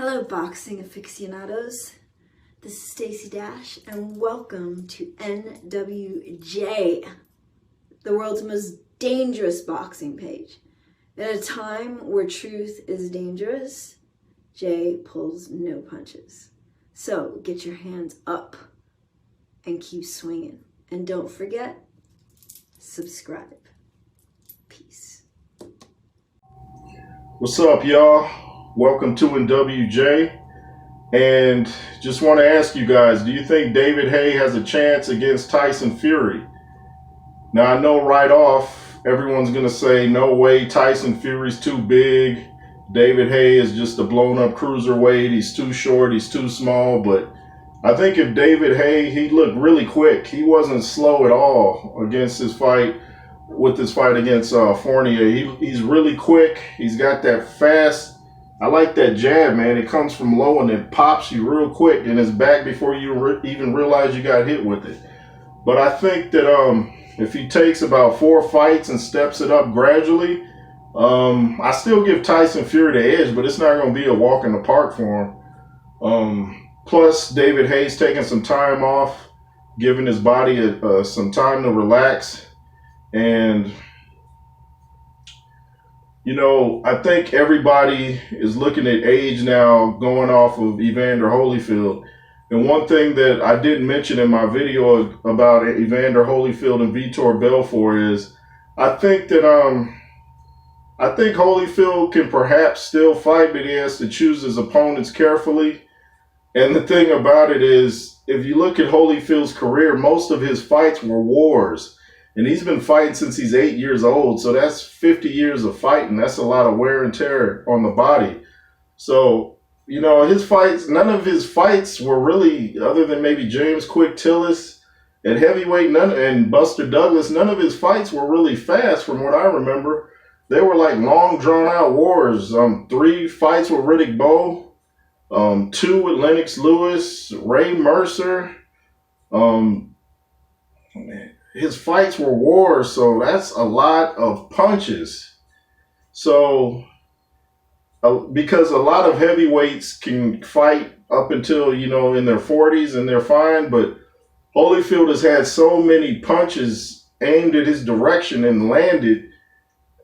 Hello, boxing aficionados. This is Stacy Dash, and welcome to N.W.J, the world's most dangerous boxing page. At a time where truth is dangerous, Jay pulls no punches. So get your hands up and keep swinging. And don't forget, subscribe. Peace. What's up, y'all? Welcome to N.W.J. And just want to ask you guys, do you think David Haye has a chance against Tyson Fury? Now, I know right off, everyone's going to say, no way, Tyson Fury's too big. David Haye is just a blown-up cruiserweight. He's too short. He's too small. But I think if David Haye, he looked really quick. He wasn't slow at all against his fight, with his fight against Fournier. He's really quick. He's got that fast. I like that jab, man. It comes from low and it pops you real quick, and it's back before you even realize you got hit with it. But I think that if he takes about 4 fights and steps it up gradually, I still give Tyson Fury the edge, but it's not going to be a walk in the park for him. Plus, David Haye's taking some time off, giving his body some time to relax. And you know, I think everybody is looking at age now, going off of Evander Holyfield. And one thing that I didn't mention in my video about Evander Holyfield and Vitor Belfort is, I think Holyfield can perhaps still fight, but he has to choose his opponents carefully. And the thing about it is, if you look at Holyfield's career, most of his fights were wars. And he's been fighting since he's 8 years old. So that's 50 years of fighting. That's a lot of wear and tear on the body. So, you know, his fights, none of his fights were really, other than maybe James Quick Tillis at heavyweight, and Buster Douglas, none of his fights were really fast from what I remember. They were like long drawn out wars. 3 fights with Riddick Bowe, 2 with Lennox Lewis, Ray Mercer. His fights were wars, so that's a lot of punches. So, because a lot of heavyweights can fight up until, you know, in their 40s and they're fine, but Holyfield has had so many punches aimed at his direction and landed,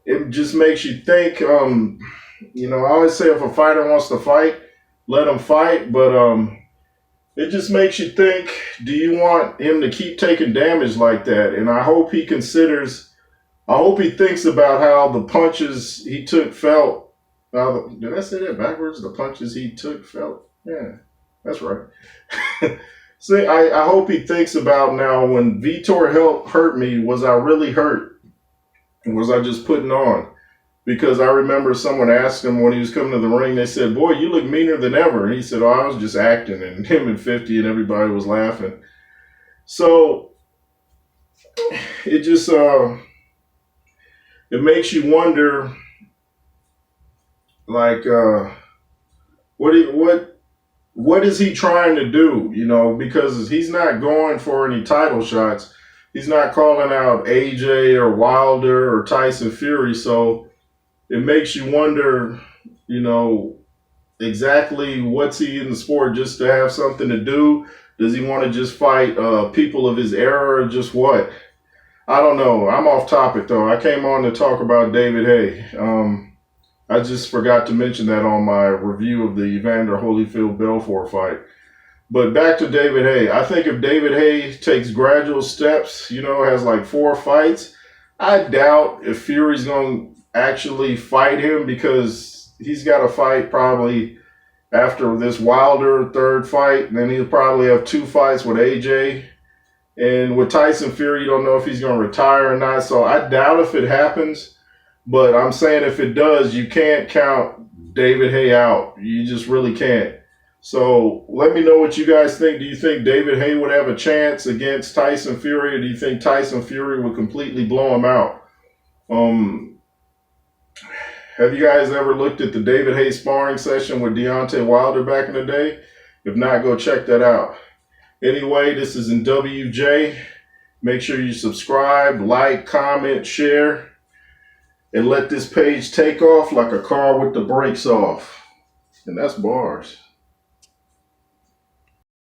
it just makes you think, you know, I always say if a fighter wants to fight, let him fight, but it just makes you think, do you want him to keep taking damage like that? And I hope he thinks about how the punches he took felt. Did I say that backwards? The punches he took felt? Yeah, that's right. See, I hope he thinks about now, when Vitor hurt me, was I really hurt? Or was I just putting on? Because I remember someone asked him when he was coming to the ring, they said, boy, you look meaner than ever. And he said, oh, I was just acting. And him and 50 and everybody was laughing. So it just, it makes you wonder, like, what is he trying to do? You know, because he's not going for any title shots. He's not calling out AJ or Wilder or Tyson Fury. So it makes you wonder, you know, exactly what's he in the sport, just to have something to do? Does he want to just fight people of his era, or just what? I don't know. I'm off topic, though. I came on to talk about David Haye. I just forgot to mention that on my review of the Evander Holyfield Belfort fight. But back to David Haye. I think if David Haye takes gradual steps, you know, has like 4 fights, I doubt if Fury's going to actually fight him, because he's got to fight probably after this Wilder 3rd fight, and then he'll probably have 2 fights with AJ. And with Tyson Fury, you don't know if he's going to retire or not, so I doubt if it happens. But I'm saying if it does, you can't count David Haye out. You just really can't. So let me know what you guys think. Do you think David Haye would have a chance against Tyson Fury, or do you think Tyson Fury would completely blow him out? Have you guys ever looked at the David Haye sparring session with Deontay Wilder back in the day? If not, go check that out. Anyway, this is N.W.J. Make sure you subscribe, like, comment, share, and let this page take off like a car with the brakes off. And that's bars.